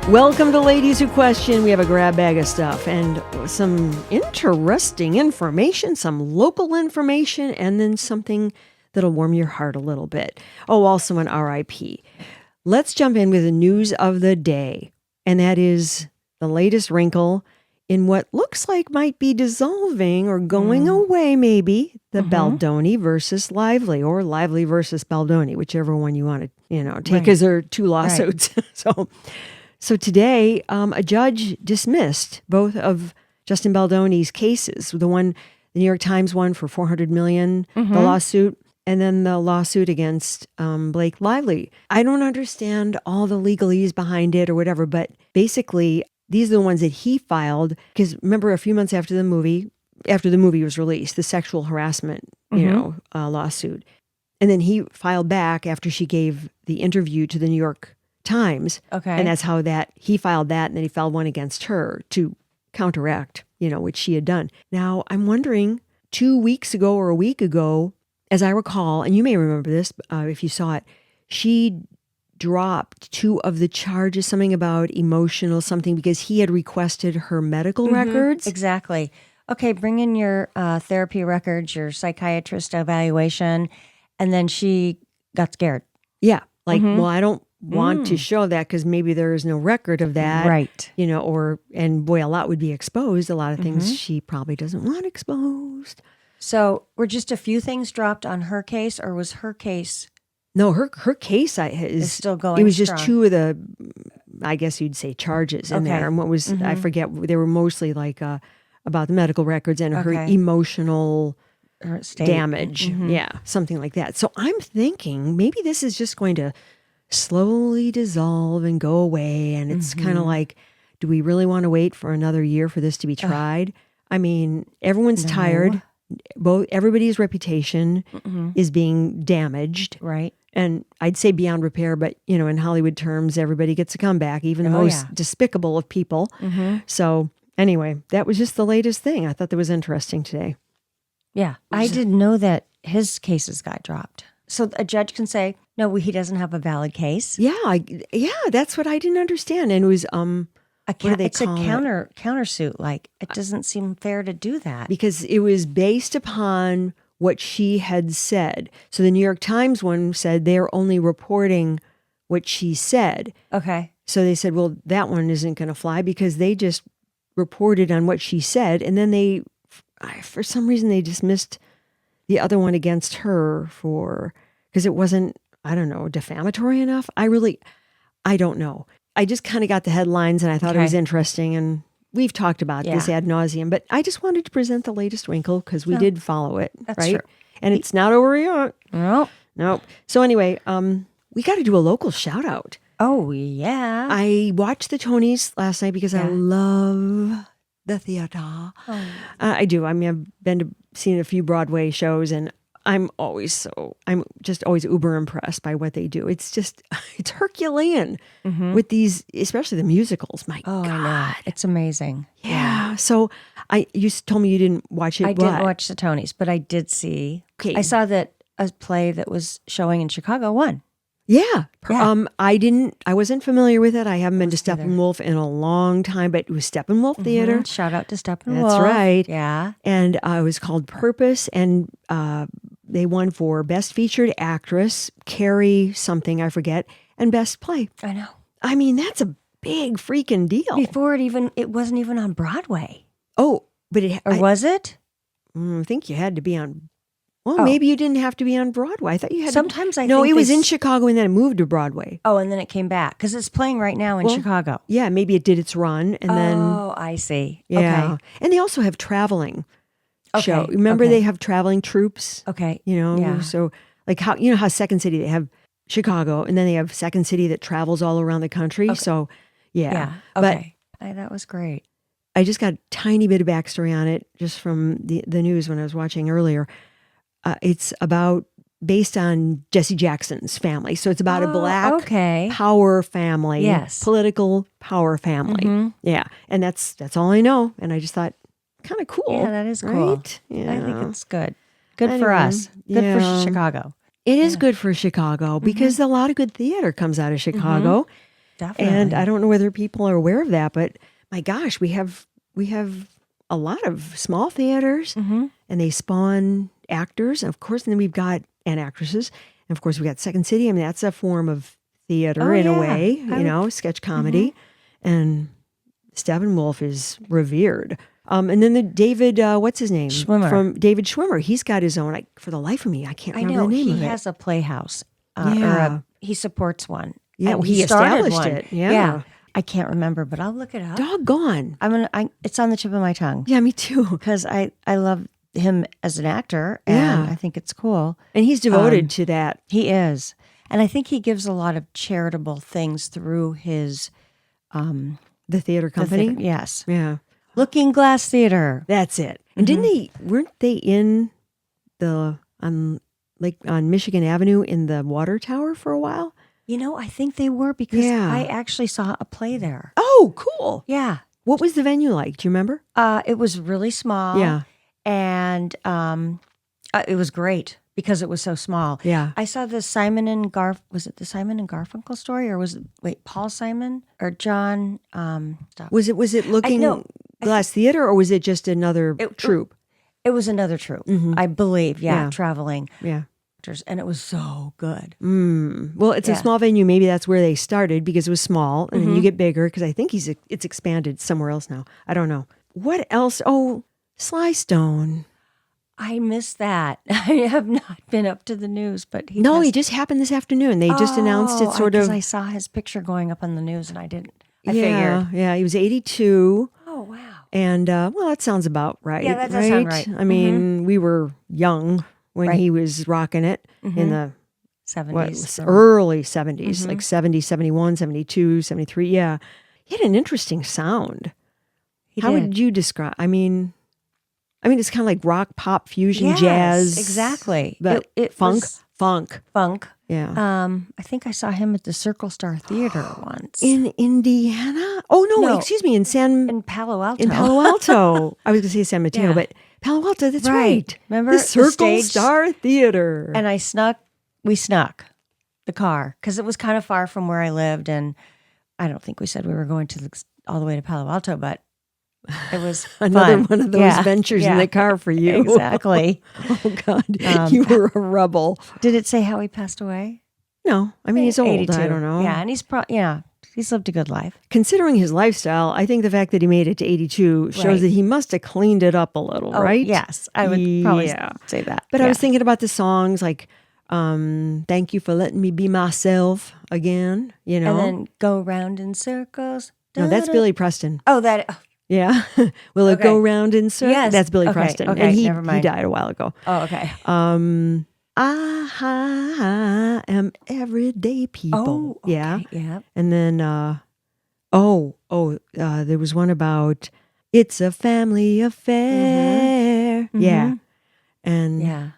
Welcome to Ladies Who Question. We have a grab bag of stuff and some interesting information, some local information, and then something that'll warm your heart a little bit. Oh, also an RIP. Let's jump in with the news of the day, and that is the latest wrinkle in what looks like might be dissolving or going away, maybe, the Baldoni versus Lively, or Lively versus Baldoni, whichever one you want to, take, because there are two lawsuits. Right. So today, a judge dismissed both of Justin Baldoni's cases. The New York Times one for $400 million, the lawsuit, and then the lawsuit against Blake Lively. I don't understand all the legalese behind it or whatever, but basically, these are the ones that he filed. Because remember, a few months after the movie was released, the sexual harassment, lawsuit, and then he filed back after she gave the interview to the New York Times. Okay. And that's how he filed that, and then he filed one against her to counteract, which she had done. Now, I'm wondering, 2 weeks ago or a week ago, as I recall, and you may remember this if you saw it, she dropped 2 of the charges, something about emotional something, because he had requested her medical records. Exactly. Okay, bring in your therapy records, your psychiatrist evaluation, and then she got scared. Yeah. Well, I don't want to show that because maybe there is no record of that. Right. And boy, a lot would be exposed. A lot of things she probably doesn't want exposed. So were just a few things dropped on her case, or was her case? No, her case is still going. It was strong. Just 2 of the, I guess you'd say, charges in there. And what was, I forget, they were mostly like about the medical records and her emotional damage. Yeah, something like that. So I'm thinking maybe this is just going to slowly dissolve and go away. And it's kind of like, do we really want to wait for another year for this to be tried? I mean, everyone's tired. Everybody's reputation is being damaged. Right. And I'd say beyond repair, but, in Hollywood terms, everybody gets a comeback, even the most despicable of people. So anyway, that was just the latest thing. I thought that was interesting today. Yeah. I didn't know that his cases got dropped. So a judge can say, no, he doesn't have a valid case. Yeah, that's what I didn't understand. And it was it's a countersuit. Like, it doesn't seem fair to do that. Because it was based upon what she had said. So the New York Times one said they're only reporting what she said. Okay. So they said, well, that one isn't going to fly because they just reported on what she said. And then for some reason, they dismissed the other one against her because it wasn't, I don't know, defamatory enough. I don't know. I just kind of got the headlines and I thought it was interesting, and we've talked about this ad nauseum, but I just wanted to present the latest wrinkle because we did follow it, that's right? True. And it's not over yet. Nope. So anyway, we got to do a local shout out. Oh, yeah. I watched the Tonys last night because I love the theater. Oh. I do. I mean, I've seen a few Broadway shows, and I'm just always uber impressed by what they do. It's Herculean with these, especially the musicals. My God. I know. It's amazing. Yeah. So you told me you didn't watch it. I didn't watch the Tonys, but I did see. Okay. I saw that a play that was showing in Chicago won. Yeah. I wasn't familiar with it. I haven't been to Steppenwolf in a long time, but it was Steppenwolf Theater. Shout out to Steppenwolf. That's right. Yeah. And it was called Purpose, and they won for Best Featured Actress, Carrie something, I forget, and Best Play. I know. I mean, that's a big freaking deal. Before it wasn't even on Broadway. Oh, but was it? I think you had to be on. Well, maybe you didn't have to be on Broadway. I thought you had. Sometimes I no, think it was in Chicago and then it moved to Broadway. Oh, and then it came back because it's playing right now in Chicago. Yeah, maybe it did its run and then. Oh, I see. Yeah, okay. And they also have traveling show. Remember they have traveling troops. Okay. So like how Second City, they have Chicago, and then they have Second City that travels all around the country. Okay. So yeah. Okay. That was great. I just got a tiny bit of backstory on it just from the news when I was watching earlier. It's based on Jesse Jackson's family. So it's about a black power family, political power family. Yeah. And that's all I know. And I just thought, kind of cool. Yeah, that is cool. Right? Yeah. I think it's good. Good for us. Good for Chicago. It is good for Chicago because a lot of good theater comes out of Chicago. Definitely. And I don't know whether people are aware of that, but my gosh, we have a lot of small theaters, and they spawn actors, of course, and then we've got and actresses, and of course we got Second City. I mean, that's a form of theater in a way, sketch comedy, and Steppenwolf is revered. And then the David, what's his name? Schwimmer. From David Schwimmer. He's got his own. For the life of me, I can't remember the name of it. He has a playhouse. Yeah. He supports one. Yeah, And he started established one. it. Yeah. I can't remember, but I'll look it up. Doggone. It's on the tip of my tongue. Yeah, me too. Because I love him as an actor, and I think it's cool. And he's devoted to that. He is. And I think he gives a lot of charitable things through his... The theater company? Yes. Yeah. Looking Glass Theater. That's it. And weren't they in on Michigan Avenue in the water tower for a while? I think they were because I actually saw a play there. Oh, cool. Yeah. What was the venue like? Do you remember? It was really small. Yeah. And it was great because it was so small. Yeah. I saw the was it the Simon and Garfunkel story, or was it Paul Simon or John? Stop. Was it Looking Glass Theater, or was it just another troupe? It was another troupe, I believe. Yeah, traveling. Yeah. And it was so good. Well, it's a small venue. Maybe that's where they started because it was small, and then you get bigger because I think it's expanded somewhere else now. I don't know. What else? Oh, Sly Stone. I missed that. I have not been up to the news, but he just happened this afternoon. They just announced it sort of. I saw his picture going up on the news, and I didn't. I figured. Yeah, he was 82. Oh, wow. And, well, that sounds about right. Yeah, that does sound right. I mean, we were young when he was rocking it in the 70s. Early 70s, like 70, 71, 72, 73. Yeah. He had an interesting sound. How would you describe? I mean, it's kind of like rock, pop, fusion, jazz. Exactly. But funk. Yeah. I think I saw him at the Circle Star Theater once. In Indiana? Oh, no, excuse me. In Palo Alto. In Palo Alto. I was going to say San Mateo, but Palo Alto, that's right. Remember the Circle Star Theater. And we snuck the car because it was kind of far from where I lived. And I don't think we said we were going all the way to Palo Alto, but it was another fun. one of those ventures in the car for you. Exactly. Oh, God. You were a rebel. Did it say how he passed away? No. I mean, he's old. 82. I don't know. Yeah, and he's lived a good life. Considering his lifestyle, I think the fact that he made it to 82 shows that he must have cleaned it up a little, right? Yes, I would probably say that. But I was thinking about the songs like Thank You for Letting Me Be Myself Again, And then Go Round in Circles. No, that's Billy Preston. Oh, that... Yeah. Will it go round in circles? Yes. That's Billy Preston. Okay, and he never mind. He died a while ago. Oh, okay. I am everyday people. Oh, okay. Yeah. Yeah. And then, there was one about it's a family affair. Yeah. And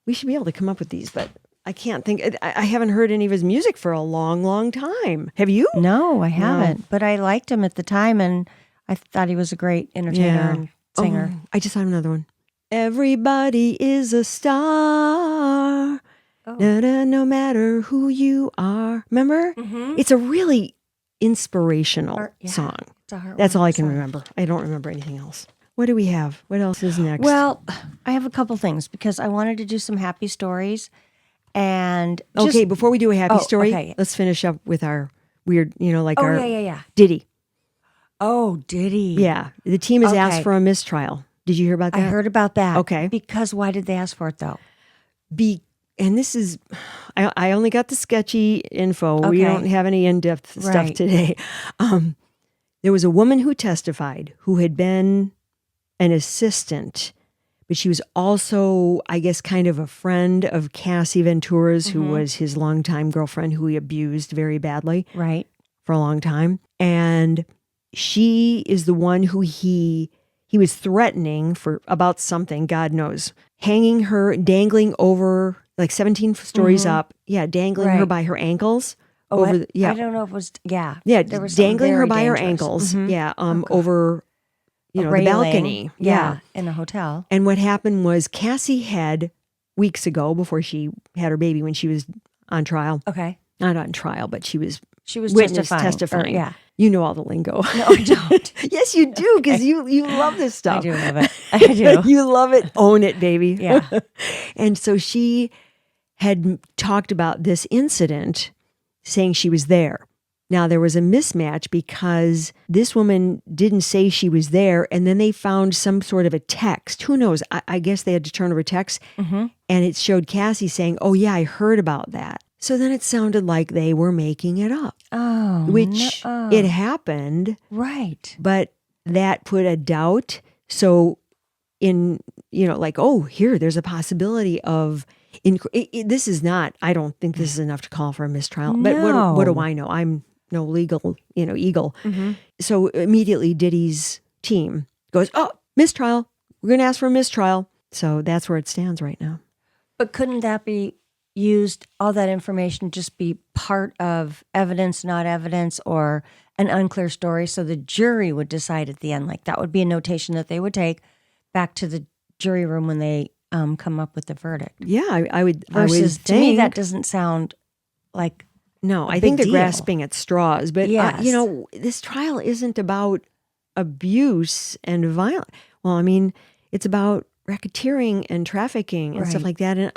we should be able to come up with these, but I can't think. I haven't heard any of his music for a long, long time. Have you? No, I haven't. But I liked him at the time, and I thought he was a great entertainer and singer. Oh, I just found another one. Everybody is a star. No matter who you are. Remember? It's a really inspirational song. That's all I can remember. I don't remember anything else. What do we have? What else is next? Well, I have a couple things because I wanted to do some happy stories. And before we do a happy story, let's finish up with our weird, our Diddy. Oh, Diddy. Yeah. The team has asked for a mistrial. Did you hear about that? I heard about that. Okay. Because why did they ask for it, though? And this is, I only got the sketchy info. Okay. We don't have any in-depth stuff today. There was a woman who testified who had been an assistant, but she was also, I guess, kind of a friend of Cassie Ventura's, who was his longtime girlfriend, who he abused very badly. Right. For a long time. And she is the one who he was threatening for about something, God knows, hanging her, dangling over like 17 stories up. Yeah, dangling her by her ankles. Oh, I don't know if it was, Yeah, there was dangling her by dangerous. her ankles. Yeah, over, the balcony. Yeah, in a hotel. And what happened was Cassie had, weeks ago, before she had her baby, when she was on trial. Okay. Not on trial, but she was She was witness testifying. testifying. You know all the lingo. No, I don't. Yes, you do, because you love this stuff. I do love it. I do. You love it. Own it, baby. Yeah. And so she had talked about this incident, saying she was there. Now, there was a mismatch because this woman didn't say she was there, and then they found some sort of a text. Who knows? I guess they had to turn over text, and it showed Cassie saying, "Oh, yeah, I heard about that." So then it sounded like they were making it up, which it happened. Right. But that put a doubt. So there's a possibility of, this is not, I don't think this is enough to call for a mistrial. But what do I know? I'm no legal, eagle. So immediately Diddy's team goes, "Oh, mistrial. We're going to ask for a mistrial." So that's where it stands right now. But couldn't that be used, all that information just be part of evidence, not evidence, or an unclear story, so the jury would decide at the end? Like, that would be a notation that they would take back to the jury room when they come up with the verdict. Yeah, I would. Versus, to me, that doesn't sound like no. I think they're grasping at straws. But this trial isn't about abuse and violence. Well, I mean, it's about racketeering and trafficking and stuff like that.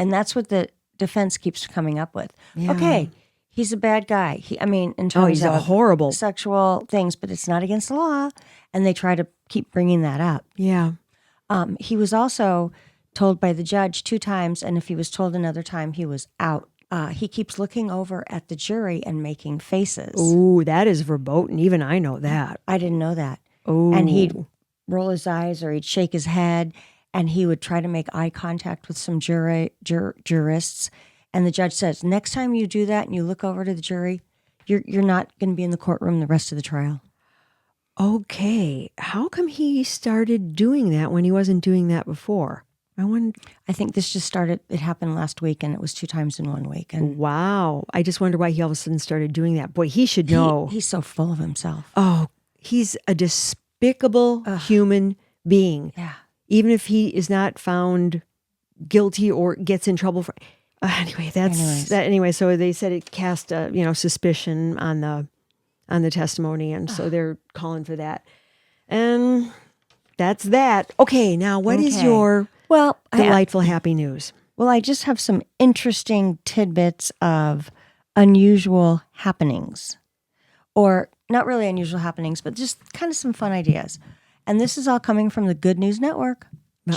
And that's what the defense keeps coming up with. Yeah. Okay, he's a bad guy. In terms he's a of horrible sexual things, but it's not against the law. And they try to keep bringing that up. Yeah. He was also told by the judge 2 times, and if he was told another time, he was out. He keeps looking over at the jury and making faces. Ooh, that is verboten. Even I know that. I didn't know that. Ooh. And he'd roll his eyes or he'd shake his head, and he would try to make eye contact with some jurists. And the judge says, next time you do that and you look over to the jury, you're not going to be in the courtroom the rest of the trial. Okay. How come he started doing that when he wasn't doing that before? I think this just started, it happened last week, and it was 2 times in 1 week. And wow. I just wonder why he all of a sudden started doing that. Boy, he should know. He's so full of himself. Oh, he's a despicable human being. Yeah. Even if he is not found guilty or gets in trouble for anyway, anyway, so they said it cast suspicion on the testimony, and so they're calling for that. And that's that. Okay, now what is your delightful happy news? Well, I just have some interesting tidbits of unusual happenings. Or not really unusual happenings, but just kind of some fun ideas. And this is all coming from the Good News Network.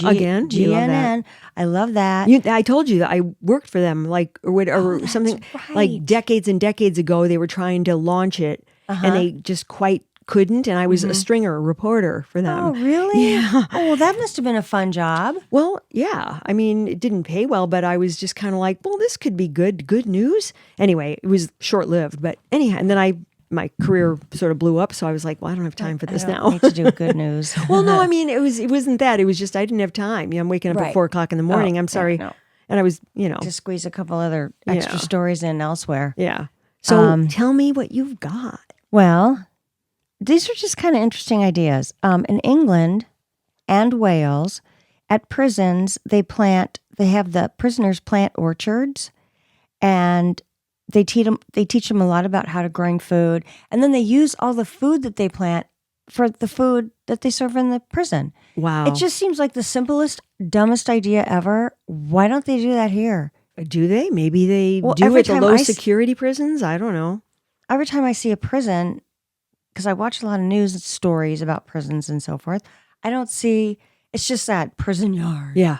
Again, GNN. I love that. I told you that I worked for them, or something like decades and decades ago. They were trying to launch it, and they just quite couldn't. And I was a stringer, a reporter for them. Oh, really? Yeah. Oh, well, that must have been a fun job. Well, yeah. I mean, it didn't pay well, but I was just kind of like, well, this could be good news. Anyway, it was short lived, but anyhow, and then my career sort of blew up, so I was like, well, I don't have time for this now. I need to do good news. Well, no, I mean, it wasn't that. It was just I didn't have time. I'm waking up at 4:00 in the morning. I'm sorry. No. And I was, to squeeze a couple other extra stories in elsewhere. Yeah. So tell me what you've got. Well, these are just kind of interesting ideas. In England and Wales, at prisons, they have the prisoners plant orchards, and they teach them a lot about how to growing food, and then they use all the food that they plant for the food that they serve in the prison. Wow. It just seems like the simplest, dumbest idea ever. Why don't they do that here? Do they? Maybe they do at the low security prisons? I don't know. Every time I see a prison, because I watch a lot of news stories about prisons and so forth, I don't see, it's just that prison yard. Yeah.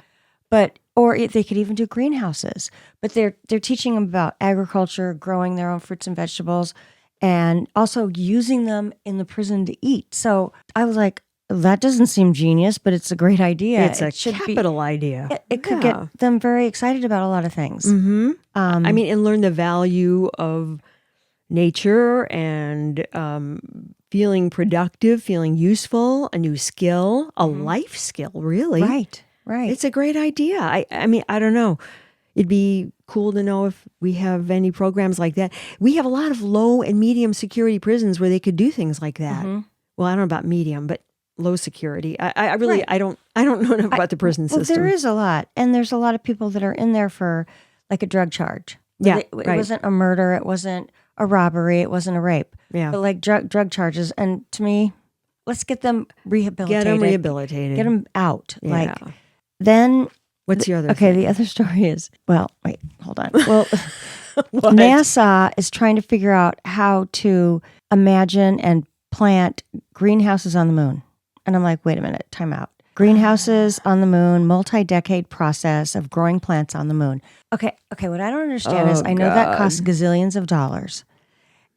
Or they could even do greenhouses. But they're teaching them about agriculture, growing their own fruits and vegetables, and also using them in the prison to eat. So I was like, that doesn't seem genius, but it's a great idea. It's a capital idea. It could get them very excited about a lot of things. Mm-hmm. And learn the value of nature and feeling productive, feeling useful, a new skill, a life skill, really. Right. It's a great idea. I mean, I don't know. It'd be cool to know if we have any programs like that. We have a lot of low and medium security prisons where they could do things like that. Mm-hmm. Well, I don't know about medium, but low security. I really, I don't know enough about the prison system. There is a lot. And there's a lot of people that are in there for like a drug charge. Yeah, It right. wasn't a murder. It wasn't a robbery. It wasn't a rape. Yeah. But like drug charges. And to me, let's get them rehabilitated. Get them rehabilitated. Get them out. Yeah. Like then. What's the other Okay, thing? the other story is, well, wait, hold on. Well, What? NASA is trying to figure out how to imagine and plant greenhouses on the moon. And I'm like, wait a minute, time out. Greenhouses on the moon, multi-decade process of growing plants on the moon. Okay, what I don't understand is I know that costs gazillions of dollars.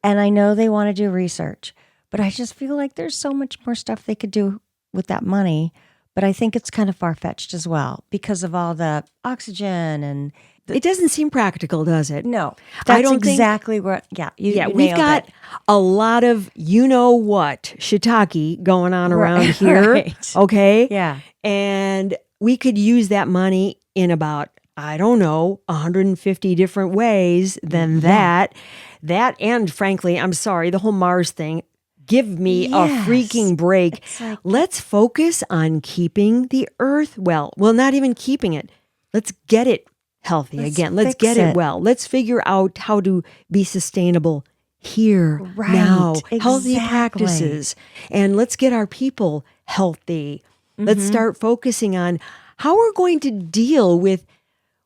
And I know they want to do research. But I just feel like there's so much more stuff they could do with that money. But I think it's kind of far-fetched as well because of all the oxygen and... It doesn't seem practical, does it? No. I That's don't think- exactly what... Yeah, you We've nailed got it. a lot of you-know-what shiitake going on around Right, here. right. Okay? Yeah. And we could use that money in about, I don't know, 150 different ways than that. That and, frankly, I'm sorry, the whole Mars thing, give me a Yes. freaking break. It's like- Let's focus on keeping the Earth well. Well, not even keeping it. Let's get it healthy Let's again. Let's fix get it it. well. Let's figure out how to be sustainable here, Right, now. Healthy exactly. practices. And let's get our people healthy. Let's start focusing on how we're going to deal with,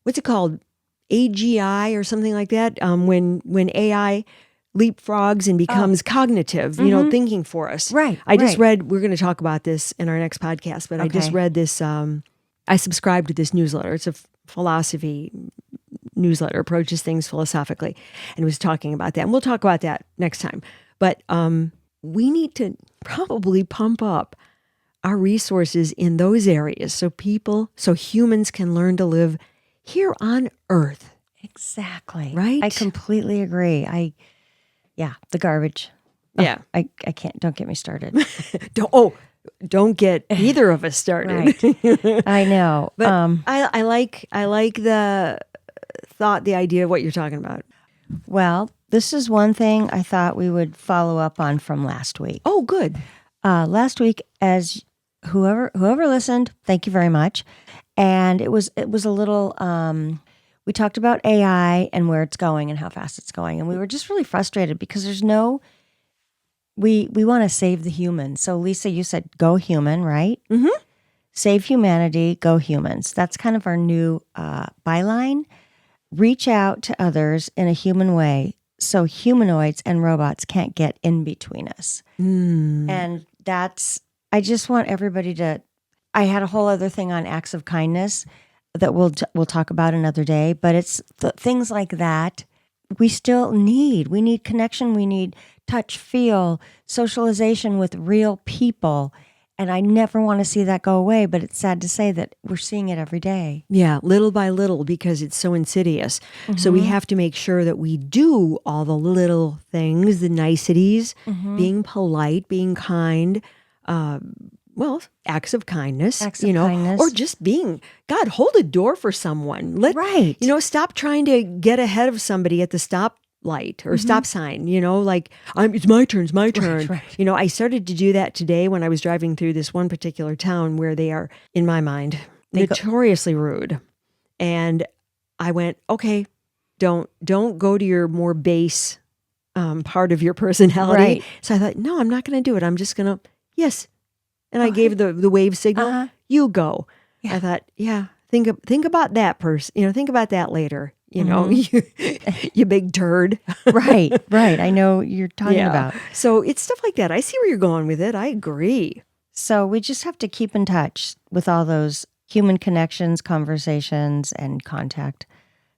what's it called? AGI or something like that. When AI leapfrogs and becomes cognitive, thinking for us. Right, I just right. read, we're going to talk about this in our next podcast, but I just Okay. read this, I subscribe to this newsletter. It's a philosophy newsletter, approaches things philosophically, and was talking about that. And we'll talk about that next time. But we need to probably pump up our resources in those areas so humans can learn to live here on Earth. Exactly. Right? I completely agree. The garbage. Yeah. I can't, don't get me started. Don't get either of us started. Right. I know. But I like the thought, the idea of what you're talking about. Well, this is one thing I thought we would follow up on from last week. Oh, good. Last week, as whoever listened, thank you very much. And it was a little. We talked about AI and where it's going and how fast it's going, and we were just really frustrated because there's no. We want to save the human. So Lisa, you said go human, right? Mm-hmm. Save humanity, go humans. That's kind of our new byline. Reach out to others in a human way so humanoids and robots can't get in between us. And I just want everybody to, I had a whole other thing on acts of kindness that we'll talk about another day, but it's things like that we still need. We need connection. We need touch, feel, socialization with real people. And I never want to see that go away, but it's sad to say that we're seeing it every day. Yeah, little by little, because it's so insidious. So we have to make sure that we do all the little things, the niceties, being polite, being kind, acts of kindness, Acts of kindness. or just being, God, hold a door for someone. Right. Stop trying to get ahead of somebody at the stop light or stop sign, like it's my turn. Right. I started to do that today when I was driving through this one particular town where they are, in my mind, notoriously rude. And I went, okay, don't go to your more base part of your personality. Right. So I thought, no, I'm not going to do it. I'm just going to, yes. And I gave the wave signal. You go. Yeah. I thought, yeah, think about that person. Think about that later. You big turd. right. I know you're talking about. So it's stuff like that. I see where you're going with it. I agree. So we just have to keep in touch with all those human connections, conversations, and contact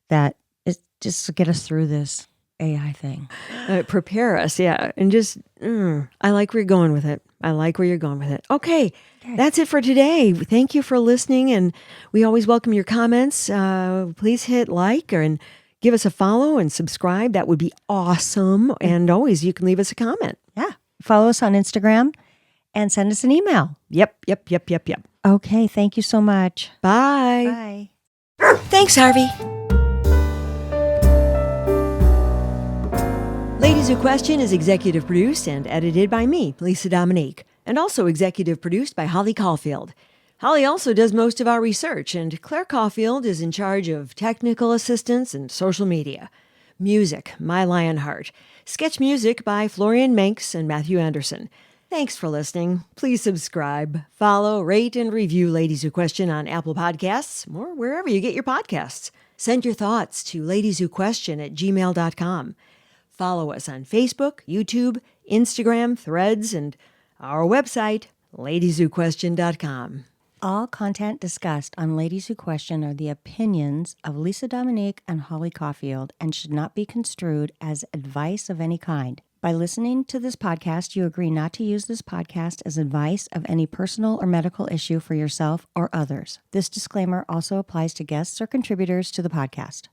that is just to get us through this AI thing. Prepare us, yeah. And just, I like where you're going with it. Okay, that's it for today. Thank you for listening, and we always welcome your comments. Please hit like and give us a follow and subscribe. That would be awesome. And always, you can leave us a comment. Yeah. Follow us on Instagram and send us an email. Yep. Okay. Thank you so much. Bye. Bye. Thanks, Harvey. Ladies Who Question is executive produced and edited by me, Lisa Dominique, and also executive produced by Holly Caulfield. Holly also does most of our research, and Claire Caulfield is in charge of technical assistance and social media. Music, My Lionheart. Sketch music by Florian Manx and Matthew Anderson. Thanks for listening. Please subscribe, follow, rate, and review Ladies Who Question on Apple Podcasts or wherever you get your podcasts. Send your thoughts to ladieswhoquestion@gmail.com. Follow us on Facebook, YouTube, Instagram, Threads, and our website, ladieswhoquestion.com. All content discussed on Ladies Who Question are the opinions of Lisa Dominique and Holly Caulfield and should not be construed as advice of any kind. By listening to this podcast, you agree not to use this podcast as advice of any personal or medical issue for yourself or others. This disclaimer also applies to guests or contributors to the podcast.